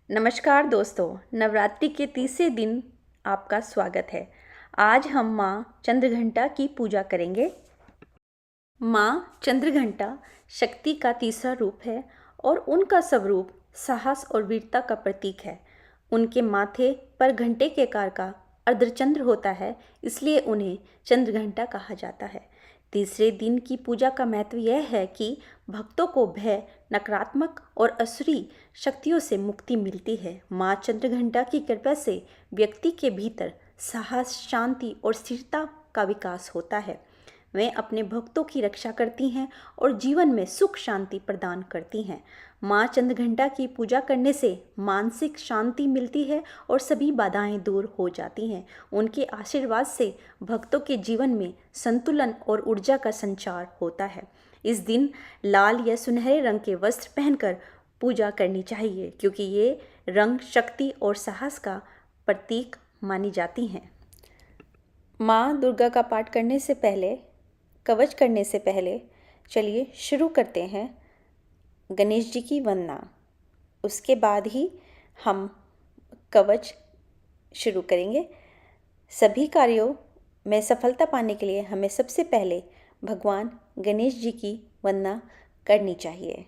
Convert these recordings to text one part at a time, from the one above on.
नमस्कार दोस्तों, नवरात्रि के तीसरे दिन आपका स्वागत है। आज हम माँ चंद्रघंटा की पूजा करेंगे। माँ चंद्रघंटा शक्ति का तीसरा रूप है और उनका स्वरूप साहस और वीरता का प्रतीक है। उनके माथे पर घंटे के आकार का अर्धचंद्र होता है, इसलिए उन्हें चंद्रघंटा कहा जाता है। तीसरे दिन की पूजा का महत्व यह है कि भक्तों को भय, नकारात्मक और असुरी शक्तियों से मुक्ति मिलती है। माँ चंद्रघंटा की कृपा से व्यक्ति के भीतर साहस, शांति और स्थिरता का विकास होता है। वे अपने भक्तों की रक्षा करती हैं और जीवन में सुख शांति प्रदान करती हैं। माँ चंद्रघंटा की पूजा करने से मानसिक शांति मिलती है और सभी बाधाएं दूर हो जाती हैं। उनके आशीर्वाद से भक्तों के जीवन में संतुलन और ऊर्जा का संचार होता है। इस दिन लाल या सुनहरे रंग के वस्त्र पहनकर पूजा करनी चाहिए, क्योंकि ये रंग शक्ति और साहस का प्रतीक मानी जाती हैं। माँ दुर्गा का पाठ करने से पहले, कवच करने से पहले चलिए शुरू करते हैं गणेश जी की वंदना। उसके बाद ही हम कवच शुरू करेंगे। सभी कार्यों में सफलता पाने के लिए हमें सबसे पहले भगवान गणेश जी की वंदना करनी चाहिए।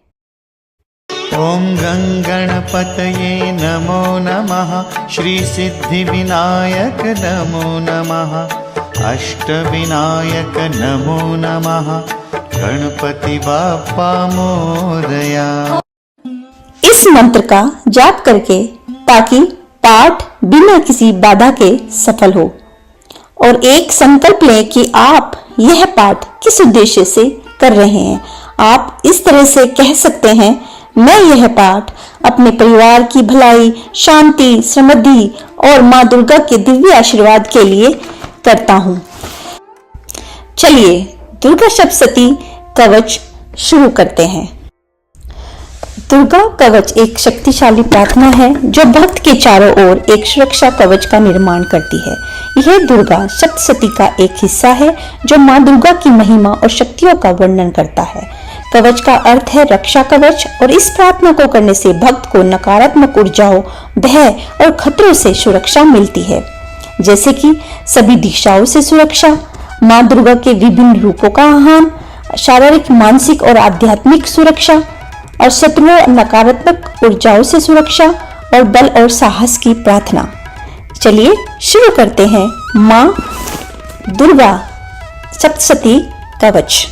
ओम गंगणपतये नमो नमः, श्री सिद्धि विनायक नमो नमः, अष्टविनायक नमो नमः, गणपति बाप्पा मोरया। इस मंत्र का जाप करके ताकि पाठ बिना किसी बाधा के सफल हो, और एक संकल्प लें कि आप यह पाठ किस उद्देश्य से कर रहे हैं। आप इस तरह से कह सकते हैं, मैं यह पाठ अपने परिवार की भलाई, शांति, समृद्धि और माँ दुर्गा के दिव्य आशीर्वाद के लिए करता हूँ। चलिए दुर्गा सप्तशती कवच शुरू करते हैं। दुर्गा कवच एक शक्तिशाली प्रार्थना है जो भक्त के चारों ओर एक सुरक्षा कवच का निर्माण करती है। यह दुर्गा सप्तशती का एक हिस्सा है जो माँ दुर्गा की महिमा और शक्तियों का वर्णन करता है। कवच का अर्थ है रक्षा कवच, और इस प्रार्थना को करने से भक्त को नकारात्मक ऊर्जाओं, भय और खतरों से सुरक्षा मिलती है, जैसे कि सभी दिशाओं से सुरक्षा, माँ दुर्गा के विभिन्न रूपों का आह्वान, शारीरिक, मानसिक और आध्यात्मिक सुरक्षा, और शत्रुओं नकारात्मक ऊर्जाओं से सुरक्षा, और बल और साहस की प्रार्थना। चलिए शुरू करते हैं माँ दुर्गा सप्तशती कवच।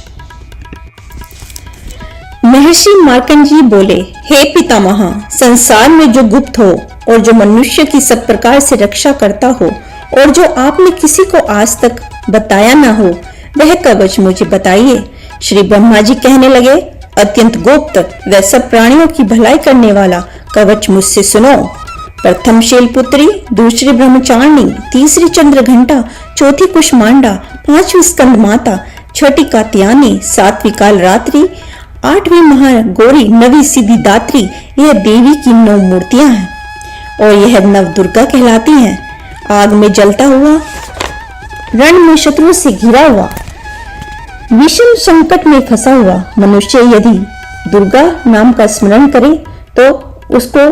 महर्षि मार्कंड जी बोले, हे पितामह, संसार में जो गुप्त हो और जो मनुष्य की सब प्रकार से रक्षा करता हो और जो आपने किसी को आज तक बताया ना हो, वह कवच मुझे बताइए। श्री ब्रह्मा जी कहने लगे, अत्यंत गुप्त व सब प्राणियों की भलाई करने वाला कवच मुझसे सुनो। प्रथम शैलपुत्री, दूसरी ब्रह्मचारिणी, तीसरी चंद्रघंटा, चौथी कुष्मांडा, पांचवी स्कंद माता, छठी कात्यायनी, सातवीं काल रात्रि, आठवीं महागौरी, नवी सिद्धि दात्री, यह देवी की 9 मूर्तियां हैं और यह नव दुर्गा कहलाती हैं। आग में जलता हुआ, रण में शत्रुओं से घिरा हुआ, विषम संकट में फंसा हुआ मनुष्य यदि दुर्गा नाम का स्मरण करे तो उसको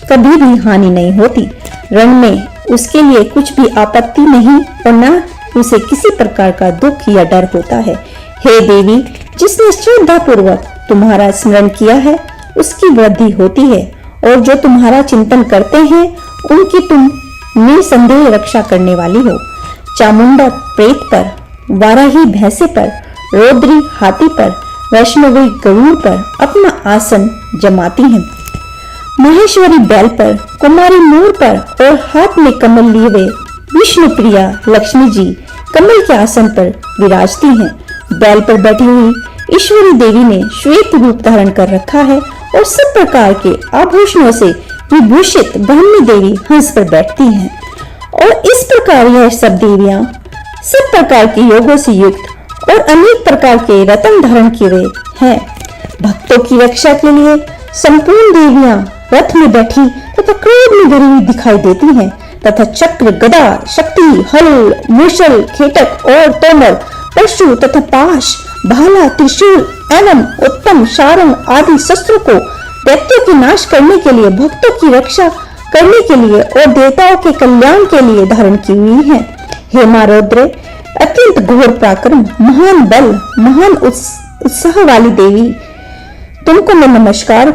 कभी भी हानि नहीं होती। रण में उसके लिए कुछ भी आपत्ति नहीं और न उसे किसी प्रकार का दुख या डर होता है। हे देवी, जिसने श्रद्धा पूर्वक तुम्हारा स्मरण किया है उसकी वृद्धि होती है, और जो तुम्हारा चिंतन करते हैं उनकी तुम निसंदेह रक्षा करने वाली हो। चामुंडा प्रेत पर, वाराही भैंसे पर, रौद्री हाथी पर, वैष्णवी गरुड़ पर अपना आसन जमाती हैं। महेश्वरी बैल पर, कुमारी मोर पर और हाथ में कमल लिए हुए विष्णु प्रिया लक्ष्मी जी कमल के आसन पर विराजती हैं। बैल पर बैठी हुई ईश्वरी देवी ने श्वेत रूप धारण कर रखा है और सब प्रकार के आभूषणों से विभूषित ब्राह्मी देवी हंस पर बैठती हैं। और इस प्रकार यह सब देवियां सब प्रकार के योगों से युक्त और अनेक प्रकार के रत्न धारण किए हुए हैं। भक्तों की रक्षा के लिए संपूर्ण देवियां रथ में बैठी तथा क्रोध में भरी हुई दिखाई देती हैं, तथा चक्र, गदा, शक्ति, हल, मूषल, खेटक और तोमर, परशु तथा पाश, भाला, त्रिशूल एवं उत्तम शारंग आदि शस्त्रों को दैत्यों की नाश करने के लिए, भक्तों की रक्षा करने के लिए और देवताओं के कल्याण के लिए धारण की हुई है। हे मां रौद्र, अत्यंत घोर पराक्रम, महान बल, महान उत्साह वाली देवी, तुमको मैं नमस्कार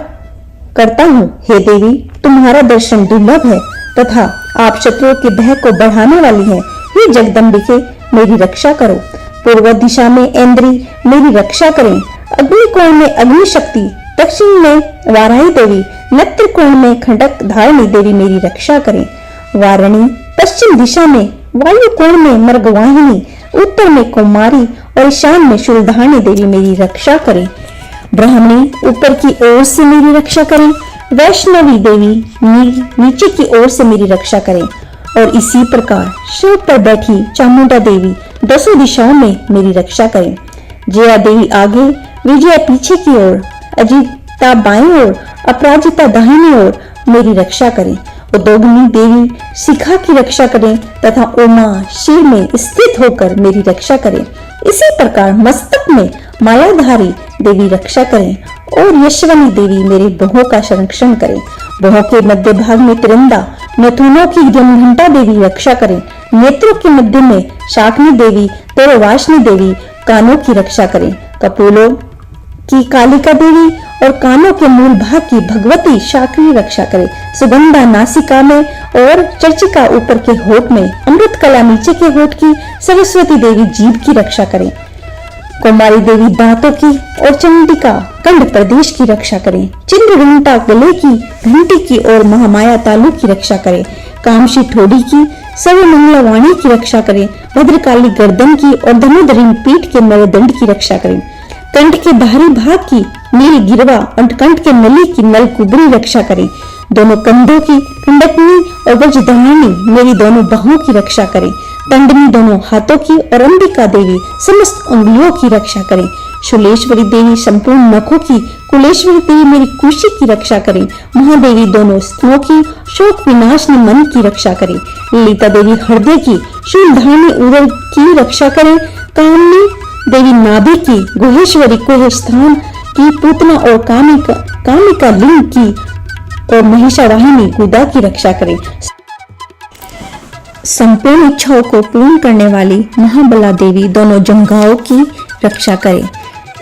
करता हूँ। हे देवी, तुम्हारा दर्शन दुर्लभ है तथा आप शत्रुओं के भय को बढ़ाने वाली है। हे जगदम्बिके, मेरी रक्षा करो। पूर्व दिशा में इंद्री मेरी रक्षा करें। अग्निकोण में अग्नि शक्ति, दक्षिण में वाराही देवी, नेत्र कोण में खंडक धारिणी देवी मेरी रक्षा करें। वारणी, पश्चिम दिशा में वायु कोण में मर्गवाहिनी, उत्तर में कुमारी और ईशान में शूलधारिणी देवी मेरी रक्षा करें। ब्राह्मणी, ऊपर की ओर से मेरी रक्षा करें। वैष्णवी देवी नीचे की ओर से मेरी रक्षा करें। और इसी प्रकार शिव पर बैठी चामुंडा देवी दसों दिशाओं में मेरी रक्षा करें। जया देवी आगे, विजया पीछे की ओर, अजिता बाईं ओर, अपराजिता दाहिनी ओर मेरी रक्षा करें। उद्योगिनी देवी शिखा की रक्षा करें तथा उमा शिर में स्थित होकर मेरी रक्षा करें। इसी प्रकार मस्तक में मालाधारी देवी रक्षा करें और यशवनी देवी मेरे बहों का संरक्षण करें। बहों के मध्य भाग में तिरंदा, नथुनों की घंटा देवी रक्षा करें। नेत्रों के मध्य में शाकनी देवी, तेरवाशनी देवी कानों की रक्षा करें। कपोलों की कालिका देवी और कानों के मूल भाग की भगवती शाकनी रक्षा करें। सुगंधा नासिका में और चर्चिका ऊपर के होठ में, अमृत कला नीचे के होठ की, सरस्वती देवी जीभ की रक्षा करें। कुमारी देवी दांतों की और चंडिका कंठ प्रदेश की रक्षा करें। चिंद्र घंटा गले की घंटी की और महामाया तालु की रक्षा करें। कामशी ठोड़ी की, सर्वमंगला वाणी की रक्षा करें। भद्रकाली गर्दन की और धनुधरी पीठ के मेरुदंड की रक्षा करें। कंठ के बाहरी भाग की नील गिरवा और कंठ के नली की नल कुबरी रक्षा करें। दोनों कंधों की कंडकनी और वज्रधारिणी मेरी दोनों बाहों की रक्षा करें। दंडनी दोनों हाथों की और अंबिका देवी समस्त अंगुलियों की रक्षा करें। शूलेश्वरी देवी संपूर्ण नखों की, कुलेश्वरी देवी मेरी कुशी की रक्षा करें। महादेवी दोनों स्तनों की, शोक विनाशनी मन की रक्षा करें। ललिता देवी हृदय की, शूलधारिणी उदर की रक्षा करें। कामनी देवी नाभि की, गुहेश्वरी कुह स्थान की, पूतना और कामिका लिंग की और महिषावाहिनी गुदा की रक्षा करें। संपूर्ण इच्छाओं को पूर्ण करने वाली महाबला देवी दोनों जंघाओं की रक्षा करें।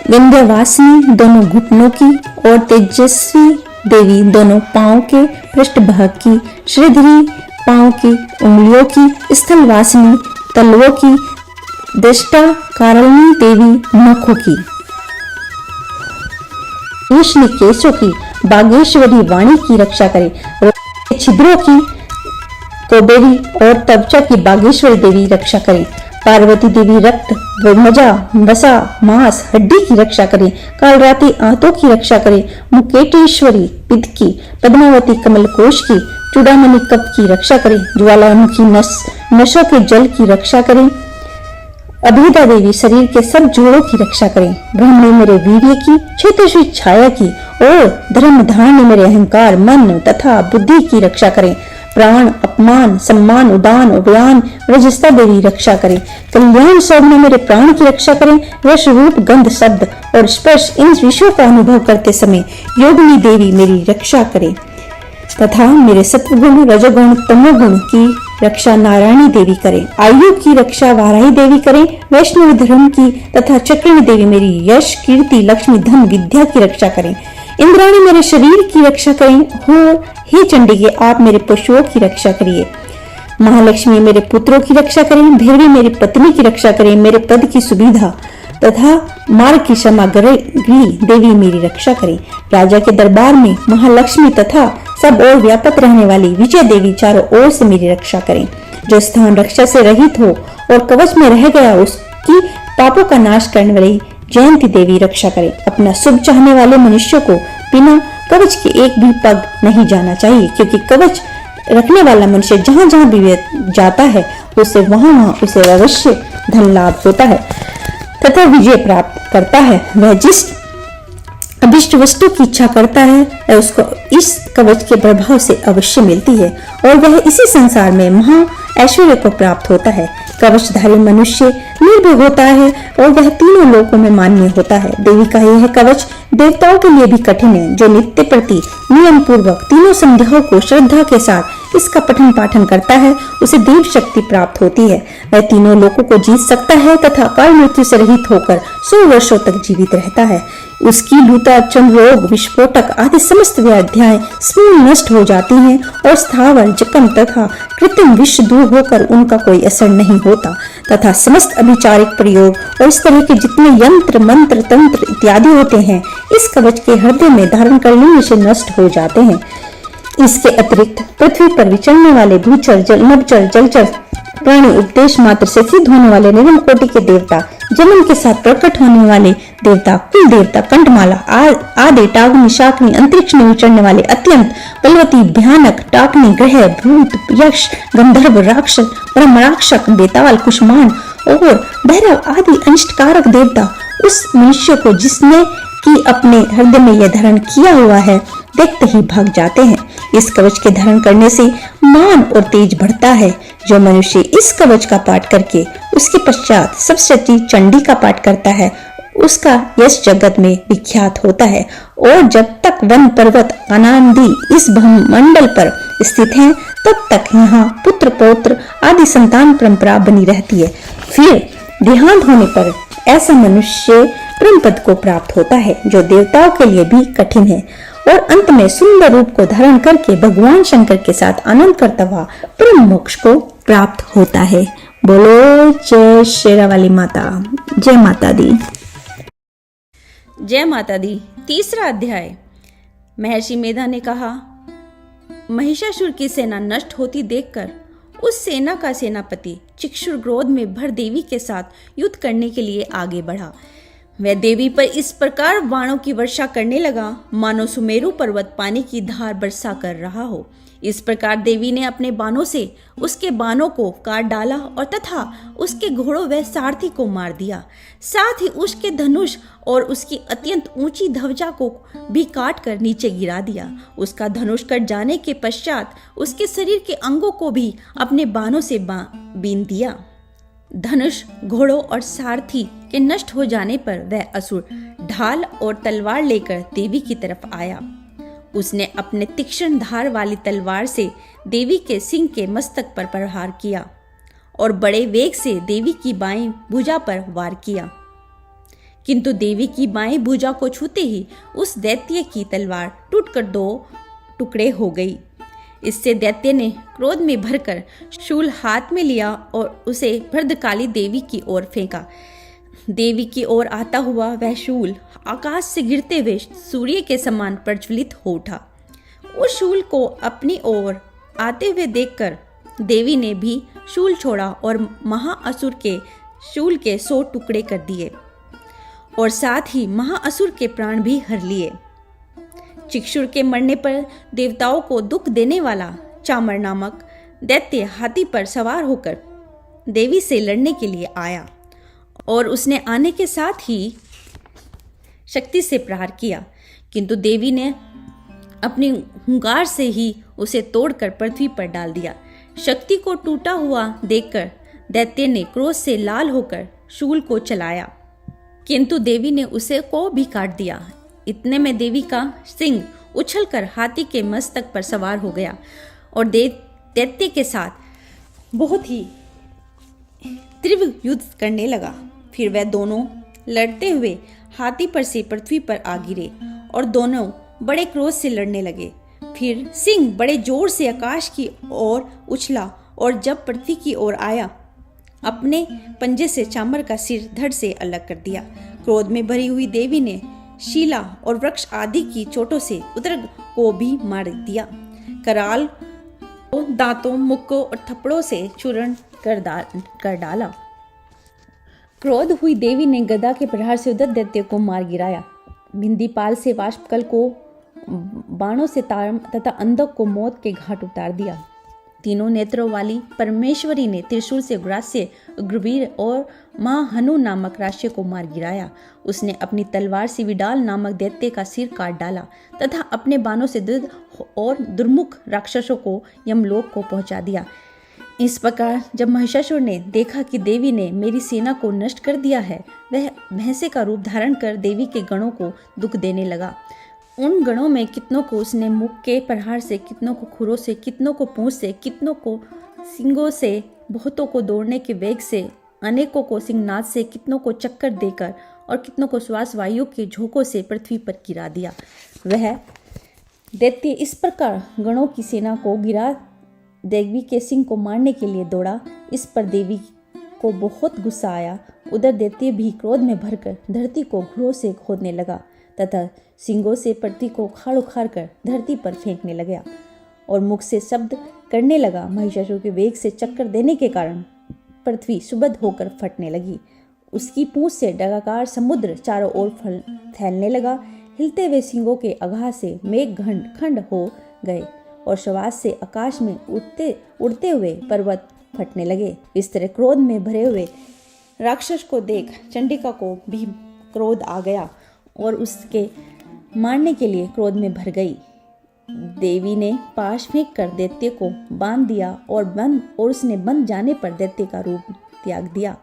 विंध्यवासिनी दोनों घुटनों की और तेजस्वी देवी दोनों पांव के पृष्ठभाग की, श्रीधरी पांव की उंगलियों की, स्थलवासिनी तलवों की, दृष्टा कारणनी देवी नखों की, कृष्ण केशों की, बागेश्वरी वाणी की रक्षा करें। छिद्रों की, कोबेरी और तवचा की बागेश्वरी देवी रक्षा करें। पार्वती देवी रक्त, मजा, वसा, मांस, हड्डी की रक्षा करें। कालरात्रि आंतों की रक्षा करें। मुकेटेश्वरी पित्त की, पद्मावती कमल कोश की, चूड़ामणि कप की रक्षा करें। ज्वालामुखी नसों के जल की रक्षा करें। अभिदा देवी शरीर के सब जोड़ों की रक्षा करें। ब्रह्मणी मेरे वीर्य की, क्षेत्रश्री छाया की और धर्मधारिणी मेरे अहंकार, मन तथा बुद्धि की रक्षा करें। प्राण, अपमान, सम्मान, उदान, व्यान, रजस्ता देवी रक्षा करें। कल्याण सौम्य मेरे प्राण की रक्षा करें। यश, रूप, गंध, शब्द और स्पर्श इन विषयों का अनुभव करते समय योगिनी देवी मेरी रक्षा करें तथा मेरे सत्वगुण, रजोगुण, तमोगुण की रक्षा नारायणी देवी करें। आयु की रक्षा वाराही देवी करें। वैष्णव धर्म की तथा चक्रिणी देवी मेरी यश, कीर्ति, लक्ष्मी, धन, विद्या की रक्षा करें। इंद्राणी मेरे शरीर की रक्षा करें। हो हे चंडिके, आप मेरे पशुओं की रक्षा करिए। महालक्ष्मी मेरे पुत्रों की रक्षा करें। भैरवी मेरी पत्नी की रक्षा करें। मेरे पद की सुविधा तथा मार्ग की सामग्री देवी मेरी रक्षा करें। राजा के दरबार में महालक्ष्मी तथा सब और व्यापक रहने वाली विजय देवी चारों ओर से मेरी रक्षा करें। जो स्थान रक्षा से रहित हो और कवच में रह गया उसकी पापों का नाश करने वाली जयंती देवी रक्षा करें। अपना शुभ चाहने वाले मनुष्यों को बिना कवच के एक भी पग नहीं जाना चाहिए, क्योंकि कवच रखने वाला मनुष्य जहाँ जहाँ भी जाता है उसे वहाँ उसे अवश्य धन लाभ होता है तथा विजय प्राप्त करता है। वह जिस अभिष्ट वस्तु की इच्छा करता है वह उसको इस कवच के प्रभाव से अवश्य मिलती है और वह इसी संसार में महा ऐश्वर्य को प्राप्त होता है। कवचधारी मनुष्य निर्भय होता है और वह तीनों लोकों में मान्य होता है। देवी का यह कवच देवताओं के लिए भी कठिन है। जो नित्य प्रति नियम पूर्वक तीनों संध्याओं को श्रद्धा के साथ इसका पठन पाठन करता है उसे देव शक्ति प्राप्त होती है। वह तीनों लोकों को जीत सकता है तथा काल मृत्यु से रहित होकर 100 वर्षों तक जीवित रहता है। उसकी लूता, चर्म रोग, विस्फोटक आदि समस्त व्याधियां समूल नष्ट हो जाती हैं और स्थावर, जखम तथा कृत्रिम विष दूर होकर उनका कोई असर नहीं होता तथा समस्त अभिचारिक प्रयोग और इस तरह के जितने यंत्र, मंत्र, तंत्र इत्यादि होते हैं इस कवच के हृदय में धारण कर लेने से नष्ट हो जाते हैं। इसके अतिरिक्त पृथ्वी पर विचरने वाले भूचर, नभचर, जलचर प्राणी, उपदेश मात्र से सिद्ध होने वाले निर्मल कोटि के देवता, जमन के साथ प्रकट होने वाले देवता, कुल देवता, कंठमाला आदि, टाग्नि, शाकनी, अंतरिक्ष में विचरने वाले अत्यंत बलवती, भयानक टाकनी, ग्रह, भूत, यक्ष, गंधर्व, राक्षस, ब्रह्मराक्षक, बेताल, कुष्मांड और भैरव आदि अनिष्टकारक देवता उस मनुष्य को जिसने कि अपने हृदय में यह धारण किया हुआ है देखते ही भाग जाते हैं। इस कवच के धारण करने से मान और तेज बढ़ता है। जो मनुष्य इस कवच का पाठ करके उसके पश्चात सप्तशती चंडी का पाठ करता है उसका यश जगत में विख्यात होता है और जब तक वन, पर्वत, अनादि इस ब्रह्मंडल पर स्थित हैं तब तक यहाँ पुत्र, पौत्र आदि संतान परंपरा बनी रहती है। फिर देहांत होने पर ऐसा मनुष्य परम पद को प्राप्त होता है जो देवताओं के लिए भी कठिन है और अंत में सुंदर रूप को धारण करके भगवान शंकर के साथ आनंद करता हुआ परम मोक्ष को प्राप्त होता है। बोलो जय शेरावाली माता, जय माता दी। जय माता दी। तीसरा अध्याय। महर्षि मेधा ने कहा, महिषासुर की सेना नष्ट होती देखकर उस सेना का सेनापति चिक्षुर क्रोध में भर देवी के साथ युद्ध करने के लिए आगे बढ़ा। वह देवी पर इस प्रकार बाणों की वर्षा करने लगा मानो सुमेरु पर्वत पानी की धार बरसा कर रहा हो। इस प्रकार देवी ने अपने बाणों से उसके बाणों को काट डाला और तथा उसके घोड़ों व सारथी को मार दिया। साथ ही उसके धनुष और उसकी अत्यंत ऊंची ध्वजा को भी काट कर नीचे गिरा दिया। उसका धनुष कट जाने के पश्चात उसके शरीर के अंगों को भी अपने बाणों से बीन दिया। धनुष, घोड़ों और सारथी के नष्ट हो जाने पर वह असुर ढाल और तलवार लेकर देवी की तरफ आया। उसने अपने तीक्ष्ण धार वाली तलवार से देवी के सिंह के मस्तक पर प्रहार किया और बड़े वेग से देवी की बाएं भुजा पर वार किया, किंतु देवी की बाएं भुजा को छूते ही उस दैत्य की तलवार टूटकर 2 टुकड़े हो गई। इससे दैत्य ने क्रोध में भरकर शूल हाथ में लिया और उसे भद्रकाली देवी की ओर फेंका। देवी की ओर आता हुआ वह शूल आकाश से गिरते हुए सूर्य के समान प्रज्वलित हो उठा। उस शूल को अपनी ओर आते हुए देखकर देवी ने भी शूल छोड़ा और महाअसुर के शूल के 100 टुकड़े कर दिए और साथ ही महाअसुर के प्राण भी हर लिए। चिक्षुर के मरने पर देवताओं को दुख देने वाला चामर नामक दैत्य हाथी पर सवार होकर देवी से लड़ने के लिए आया और उसने आने के साथ ही शक्ति से प्रहार किया, किंतु देवी ने अपनी हुंकार से ही उसे तोड़कर पृथ्वी पर डाल दिया। शक्ति को टूटा हुआ देखकर दैत्य ने क्रोध से लाल होकर शूल को चलाया, किंतु देवी ने उसे को भी काट दिया। इतने में देवी का सिंह उछलकर हाथी के मस्तक पर सवार हो गया और दैत्य के साथ बहुत ही तीव्र युद्ध करने लगा। फिर वह दोनों लड़ते हुए हाथी पर से पृथ्वी पर आ गिरे और दोनों बड़े क्रोध से लड़ने लगे। फिर सिंह बड़े जोर से आकाश की ओर उछला और जब पृथ्वी की ओर आया अपने पंजे से चामर का सिर धड़ से अलग कर दिया। क्रोध में भरी हुई देवी ने शीला और वृक्ष आदि की चोटों से उदर को भी मार दिया। कराल को दांतों, मुक्कों और थप्पड़ों से चूर्ण कर डाला। क्रोध हुई देवी ने गदा के प्रहार से उदर दैत्य को मार गिराया। बिंदीपाल से वाष्पकल को बाणों से तारम तथा अंधक को मौत के घाट उतार दिया। तीनों नेत्रों वाली परमेश्वरी ने त्रिशूल से ग्रास्य, उग्रवीर और माँ हनु नामक राक्षस को मार गिराया। उसने अपनी तलवार से विडाल नामक दैत्य का सिर काट डाला तथा अपने बाणों से दृढ़ और दुर्मुख राक्षसों को यमलोक को पहुंचा दिया। इस प्रकार जब महिषासुर ने देखा कि देवी ने मेरी सेना को नष्ट कर दिया है, वह भैंसे का रूप धारण कर देवी के गणों को दुख देने लगा। उन गणों में कितनों को उसने मुख के प्रहार से, कितनों को खुरों से, कितनों को पूंछ से, कितनों को सिंगों से, बहुतों को दौड़ने के वेग से, अनेकों को सिंहनाद से, कितनों को चक्कर देकर और कितनों को श्वास वायु के झोंकों से पृथ्वी पर गिरा दिया। वह दैत्य इस प्रकार गणों की सेना को गिरा देवी के सिंह को मारने के लिए दौड़ा। इस पर देवी को बहुत गुस्सा आया। उधर दैत्य भी क्रोध में भरकर धरती को घुरों से खोदने लगा तथा सिंगों से पृथ्वी को उखाड़ उखाड़ कर धरती पर फेंकने लगा और मुख से शब्द करने लगा। महिषासुर के वेग से चक्कर देने के कारण पृथ्वी सुबह होकर फटने लगी। उसकी पूंछ से डगाकार समुद्र चारों ओर फैलने लगा। हिलते हुए सिंगों के आघात से मेघ खंड हो गए और श्वास से आकाश में उड़ते हुए पर्वत फटने लगे। इस तरह क्रोध में भरे हुए राक्षस को देख चंडिका को भी क्रोध आ गया और उसके मारने के लिए क्रोध में भर गई। देवी ने पाश फेंक कर दैत्य को बांध दिया और उसने बंध जाने पर दैत्य का रूप त्याग दिया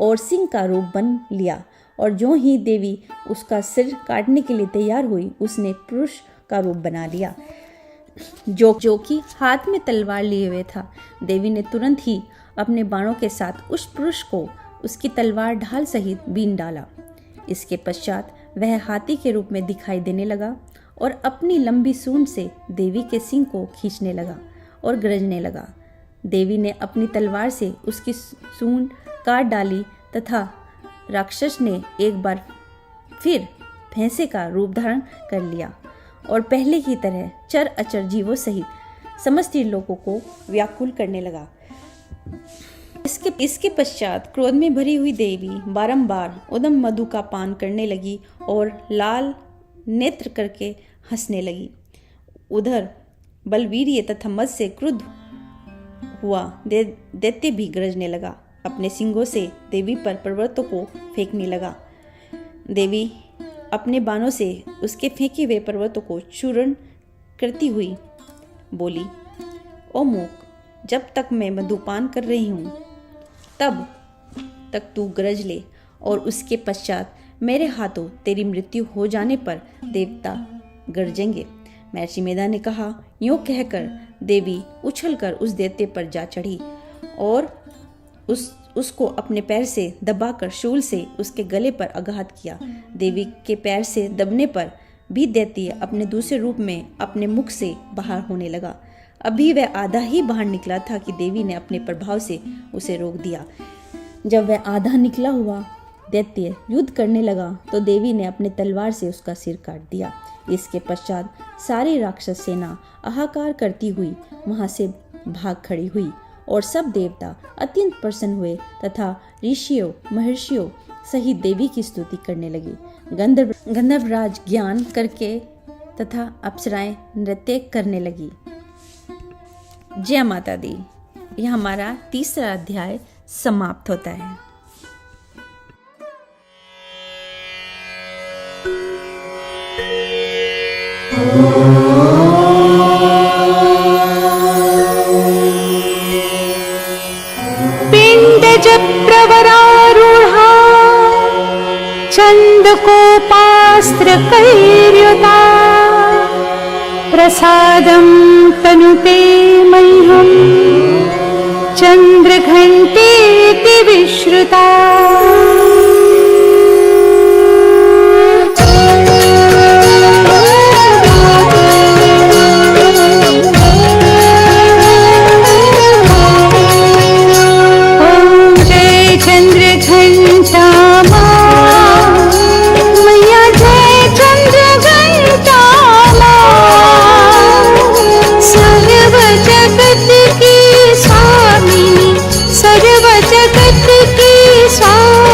और सिंह का रूप बन लिया। और जो ही देवी उसका सिर काटने के लिए तैयार हुई, उसने पुरुष का रूप बना लिया जो कि हाथ में तलवार लिए हुए था। देवी ने तुरंत ही अपने बाणों के साथ उस पुरुष को उसकी तलवार ढाल सहित बीन डाला। इसके पश्चात वह हाथी के रूप में दिखाई देने लगा और अपनी लंबी सूंड से देवी के सिंह को खींचने लगा और गरजने लगा। देवी ने अपनी तलवार से उसकी सूंड काट डाली तथा राक्षस ने एक बार फिर भैंसे का रूप धारण कर लिया और पहले की तरह चर अचर जीवों सहित समस्त लोगों को व्याकुल करने लगा। इसके पश्चात क्रोध में भरी हुई देवी बारंबार उदम मधु का पान करने लगी और लाल नेत्र करके हंसने लगी। उधर बलवीर्य तथा मद से क्रुद्ध हुआ दैत्य भी गरजने लगा। अपने सिंगों से देवी पर पर्वतों को फेंकने लगा। देवी अपने बाणों से उसके फेंके हुए पर्वतों को चूर्ण करती हुई बोली, ओ मूक, जब तक मैं मधुपान कर रही हूँ तब तक तू गरज ले और उसके पश्चात मेरे हाथों तेरी मृत्यु हो जाने पर देवता गरजेंगे। महर्षि मेधा ने कहा। यूं कहकर देवी उछलकर उस दैत्य पर जा चढ़ी और उसको अपने पैर से दबाकर शूल से उसके गले पर आघात किया। देवी के पैर से दबने पर भी दैत्य अपने दूसरे रूप में अपने मुख से बाहर होने लगा। अभी वह आधा ही बाहर निकला था कि देवी ने अपने प्रभाव से उसे रोक दिया। जब वह आधा निकला हुआ दैत्य युद्ध करने लगा तो देवी ने अपने तलवार से उसका सिर काट दिया। इसके पश्चात सारी राक्षस सेना हाहाकार करती हुई वहां से भाग खड़ी हुई और सब देवता अत्यंत प्रसन्न हुए तथा ऋषियों महर्षियों सहित देवी की स्तुति करने लगे। गंधर्वराज ज्ञान करके तथा अप्सराएं नृत्य करने लगी। जय माता दी। यह हमारा तीसरा अध्याय समाप्त होता है। पिंडज प्रवरारूढ़ा चंदकोपास्त्र कैर्युता प्रसादं तनुते मह्यं चंद्रघंटेति विश्रुता। सर्व जगत की स्वामी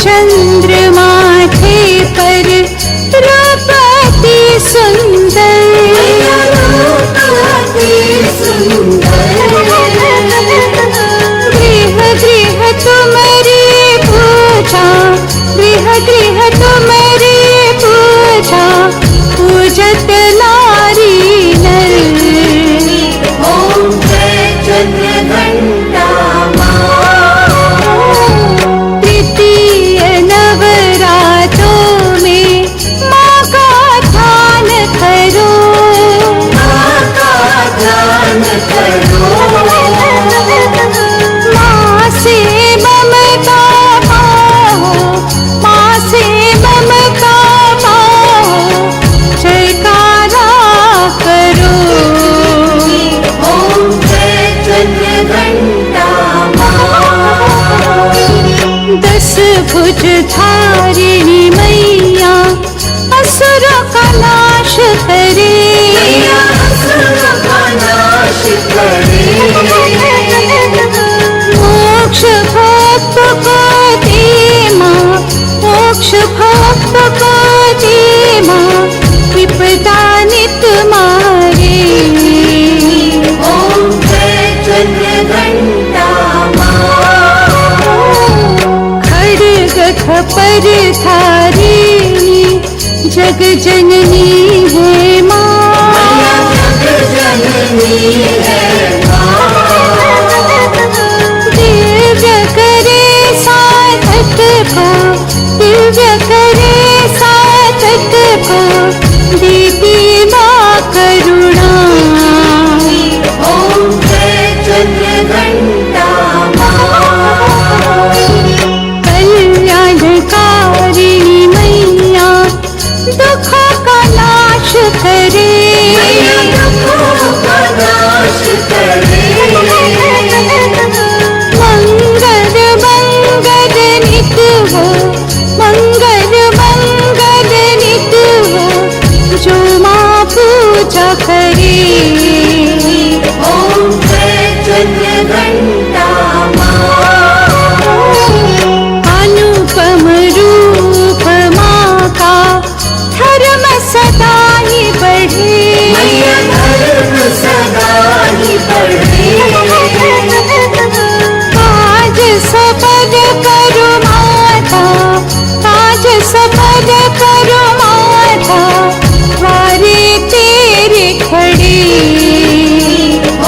चंद्रमा थे पर रूपति सुंदर, गृह गृह तुम्हारी पूजा, गृह गृह तुम्हारी पूजा, पूजत नारी नर। ओम जय चंद्रघंटा माँ। तृतीय नवरात्रों में माँ का ध्यान करो, माँ का ध्यान करो। माँ से ममता पाओ, माँ से ममता पाओ, जयकारा करो। ओम जय चंद्रघंटा माँ। 10 भुज धारिणी मैया असुरों का नाश करे, मोक्ष भक्त को दे माँ, मोक्ष भक्त को दे माँ, विपदा नित मारे। ओम जय चंद्रघंटा माँ। खड्ग खपर धारिणी जग जननी है माँ, दिव्य करे साधक को, दिव्य करे साधक को, देती माँ करुणा। ओम जय चंद्रघंटा माँ। कल्याणकारिणी मैया दुखों का नाश करे, मंगल मंगल नित हो, मंगल मंगल नित हो, जो माँ पूजा करे। ओम जय चंद्रघंटा माँ। अनुपम रूप माँ का धर्म सदा ही बढ़े, धर्म सदा ही बढ़े। काज सफल करो माता, काज सफल करो माता, द्वारे तेरे खड़े।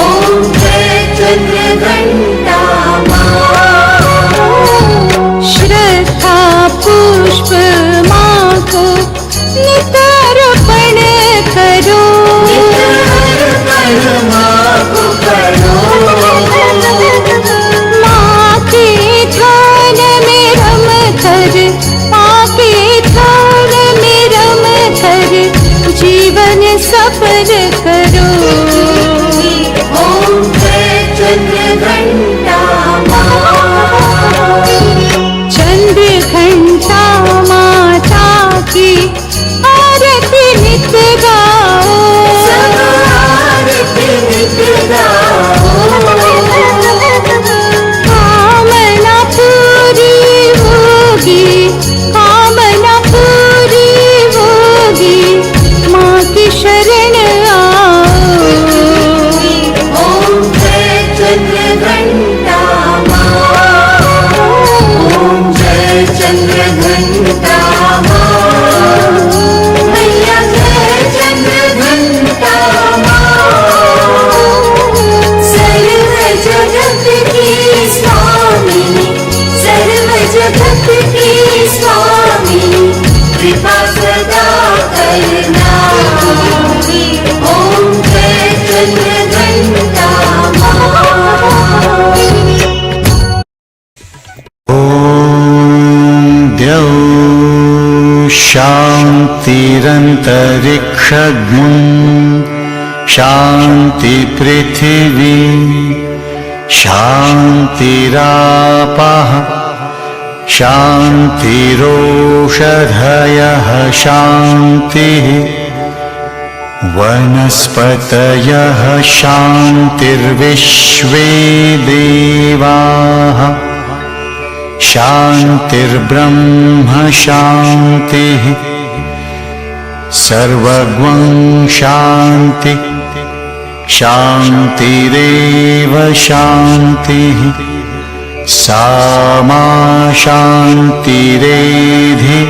ओम जय चंद्रघंटा माँ। श्रद्धा पुष्प माँ को नित अर्पण करो, माँ के ध्यान में रम कर, माँ के ध्यान में रम कर, जीवन सफल करो। ओम जय चंद्रघंटा माँ। चंद्रघंटा माता की आरती नित गाओ, आरती नित गाओ। कामना पूरी होगी, कामना पूरी होगी, माँ की शरण आओ। ओम जय चंद्रघंटा माँ। ओम जय चंद्रघंटा माँ। मैया जय चंद्रघंटा माँ। सर्व जगत की स्वामिनी, सर्व जगत की स्वामिनी, कृपा सदा करना। ओम जय चंद्रघंटा माँ। ॐ द्यौ शान्तिरन्तरिक्षग्नि, शान्ति पृथिवी, शान्तिरापः, शान्तिरोषधयः, शान्तिः वनस्पतयः, शान्तिर्विश्वे देवाः, शान्तिर्ब्रह्म शान्तिः सर्वगं शान्ति शान्तिरेव शान्तिः सा मा शान्तिरेधि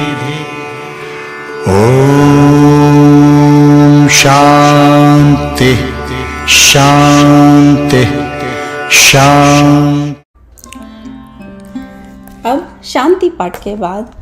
ॐ शान्ति शान्ति शान्ति। अब शांति पाठ के बाद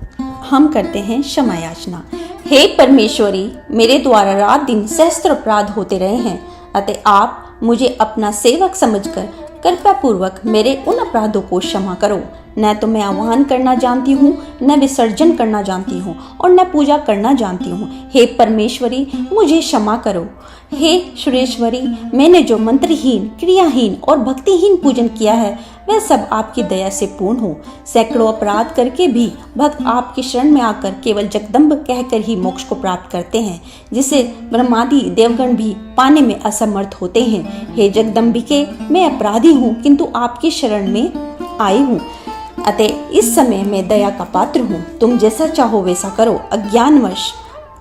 हम करते हैं क्षमा याचना। हे परमेश्वरी, मेरे द्वारा रात दिन सहस्त्र अपराध होते रहे हैं, अतः आप मुझे अपना सेवक समझकर कृपा पूर्वक मेरे उन अपराधों को क्षमा करो। न तो मैं आह्वान करना जानती हूँ, न विसर्जन करना जानती हूँ, और न पूजा करना जानती हूँ। हे परमेश्वरी, मुझे क्षमा करो। हे सुरेश्वरी, मैंने जो मंत्रहीन, क्रियाहीन और भक्तिहीन पूजन किया है वह सब आपकी दया से पूर्ण हो। सैकड़ों अपराध करके भी भक्त आपकी शरण में आकर केवल जगदम्ब कहकर ही मोक्ष को प्राप्त करते हैं, जिसे ब्रह्मादि देवगण भी पाने में असमर्थ होते हैं। हे जगदम्बिके, मैं अपराधी हूँ किंतु आपकी शरण में आई हूँ, अतः इस समय मैं दया का पात्र हूँ। तुम जैसा चाहो वैसा करो। अज्ञानवश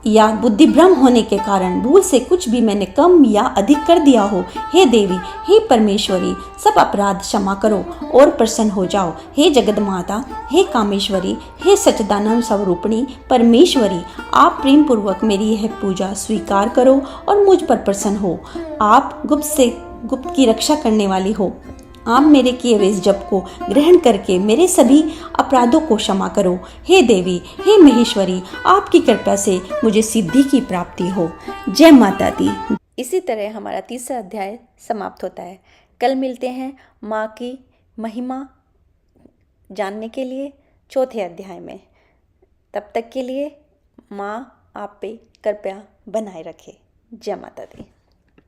या बुद्धि भ्रम होने के कारण भूल से कुछ भी मैंने कम या अधिक कर दिया हो, हे देवी, हे परमेश्वरी, सब अपराध क्षमा करो और प्रसन्न हो जाओ। हे जगत माता, हे कामेश्वरी, हे सच्चिदानंद स्वरूपिणी परमेश्वरी, आप प्रेम पूर्वक मेरी यह पूजा स्वीकार करो और मुझ पर प्रसन्न हो। आप गुप्त से गुप्त की रक्षा करने वाली हो। आप मेरे किए हुए इस जप को ग्रहण करके मेरे सभी अपराधों को क्षमा करो। हे देवी, हे महेश्वरी, आपकी कृपा से मुझे सिद्धि की प्राप्ति हो। जय माता दी। इसी तरह हमारा तीसरा अध्याय समाप्त होता है। कल मिलते हैं माँ की महिमा जानने के लिए चौथे अध्याय में। तब तक के लिए माँ आप पे कृपया बनाए रखे। जय माता दी।